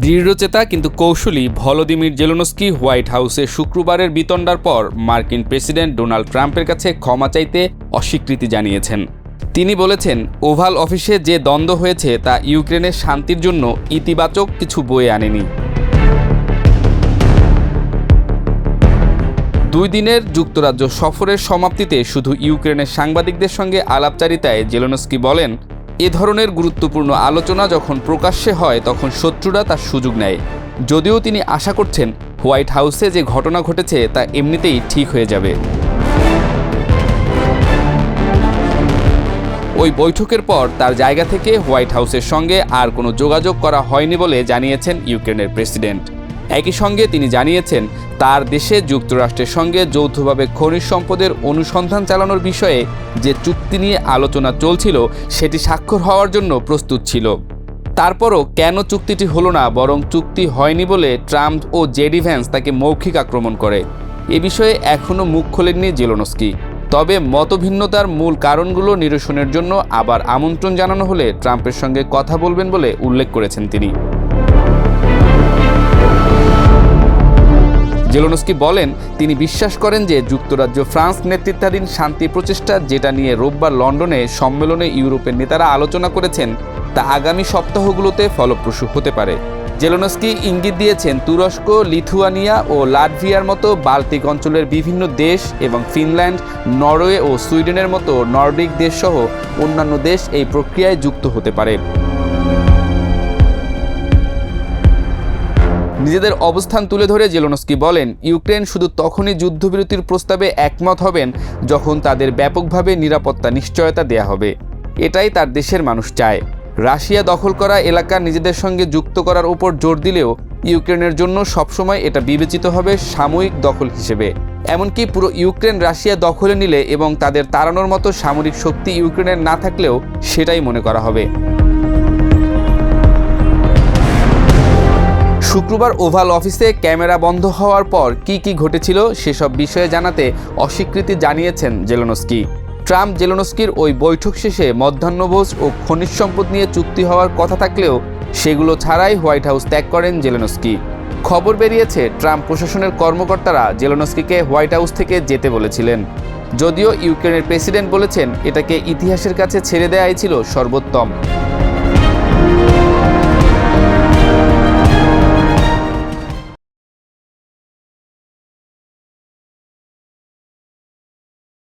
দৃঢ়চেতা কিন্তু কৌশলী Volodymyr Zelensky white হাউসে শুক্রবারের বিতণ্ডার পর মার্কিন প্রেসিডেন্ট ডোনাল্ড ট্রাম্পের কাছে ক্ষমা চাইতে অস্বীকৃতি জানিয়েছেন। তিনি বলেছেন, ওভাল অফিসে যে দ্বন্দ্ব হয়েছে তা ইউক্রেনের শান্তির জন্য ইতিবাচক কিছু বয়ে আনেনি। 2 দিনের যুক্তরাজ্য সফরের সমাপ্তিতে শুধু ইউক্রেনের সাংবাদিকদের সঙ্গে আলাপচারিতায় জেলেনস্কি বলেন, এ ধরনের গুরুত্বপূর্ণ আলোচনা যখন প্রকাশ্যে হয় তখন শত্রুরা তার সুযোগ নেয়। যদিও তিনি আশা করছেন হোয়াইট হাউসে যে ঘটনা ঘটেছে তা এমনিতেই ঠিক হয়ে যাবে। ওই বৈঠকের পর তার জায়গা থেকে হোয়াইট হাউসের সঙ্গে আর কোনো যোগাযোগ করা হয়নি বলে জানিয়েছেন ইউক্রেনের প্রেসিডেন্ট। একই সঙ্গে তিনি জানিয়েছেন, তার দেশে যুক্তরাষ্ট্রের সঙ্গে যৌথভাবে খনিজ সম্পদের অনুসন্ধান চালানোর বিষয়ে যে চুক্তি নিয়ে আলোচনা চলছিল সেটি স্বাক্ষর হওয়ার জন্য প্রস্তুত ছিল। তারপরও কেন চুক্তিটি হলো না, বরং চুক্তি হয়নি বলে ট্রাম্প ও জেডি ভ্যান্স তাকে মৌখিক আক্রমণ করে, এ বিষয়ে এখনও মুখ খোলেননি জেলেনস্কি। তবে মতভিন্নতার মূল কারণগুলো নিরসনের জন্য আবার আমন্ত্রণ জানানো হলে ট্রাম্পের সঙ্গে কথা বলবেন বলে উল্লেখ করেছেন তিনি। জেলেনস্কি বলেন, তিনি বিশ্বাস করেন যে যুক্তরাজ্য ফ্রান্স নেতৃত্বাধীন শান্তি প্রচেষ্টা, যেটা নিয়ে রোববার লন্ডনে সম্মেলনে ইউরোপের নেতারা আলোচনা করেছেন, তা আগামী সপ্তাহগুলোতে ফলপ্রসূ হতে পারে। জেলেনস্কি ইঙ্গিত দিয়েছেন, তুরস্ক, লিথুয়ানিয়া ও লাটভিয়ার মতো বাল্টিক অঞ্চলের বিভিন্ন দেশ এবং ফিনল্যান্ড, নরওয়ে ও সুইডেনের মতো নর্ডিক দেশসহ অন্যান্য দেশ এই প্রক্রিয়ায় যুক্ত হতে পারে। নিজেদের অবস্থান তুলে ধরে জেলেনস্কি বলেন, ইউক্রেন শুধু তখনই যুদ্ধবিরতির প্রস্তাবে একমত হবেন যখন তাদের ব্যাপকভাবে নিরাপত্তা নিশ্চয়তা দেয়া হবে। এটাই তার দেশের মানুষ চায়। রাশিয়া দখল করা এলাকা নিজেদের সঙ্গে যুক্ত করার উপর জোর দিলেও ইউক্রেনের জন্য সবসময় এটা বিবেচিত হবে সাময়িক দখল হিসেবে। এমনকি পুরো ইউক্রেন রাশিয়া দখলে নিলে এবং তাদের তাড়ানোর মতো সামরিক শক্তি ইউক্রেনের না থাকলেও সেটাই মনে করা হবে। শুক্রবার ওভাল অফিসে ক্যামেরা বন্ধ হওয়ার পর কি ঘটেছিল সেসব বিষয়ে জানাতে অস্বীকৃতি জানিয়েছেন জেলেনস্কি। ট্রাম্প জেলেনস্কির ওই বৈঠক শেষে মধ্যাহ্নভোজ ও খনিজ সম্পদ নিয়ে চুক্তি হওয়ার কথা থাকলেও সেগুলো ছাড়াই হোয়াইট হাউস ত্যাগ করেন জেলেনস্কি। খবর বেরিয়েছে, ট্রাম্প প্রশাসনের কর্মকর্তারা জেলেনস্কিকে হোয়াইট হাউস থেকে যেতে বলেছিলেন। যদিও ইউক্রেনের প্রেসিডেন্ট বলেছেন, এটাকে ইতিহাসের কাছে ছেড়ে দেওয়াই ছিল সর্বোত্তম।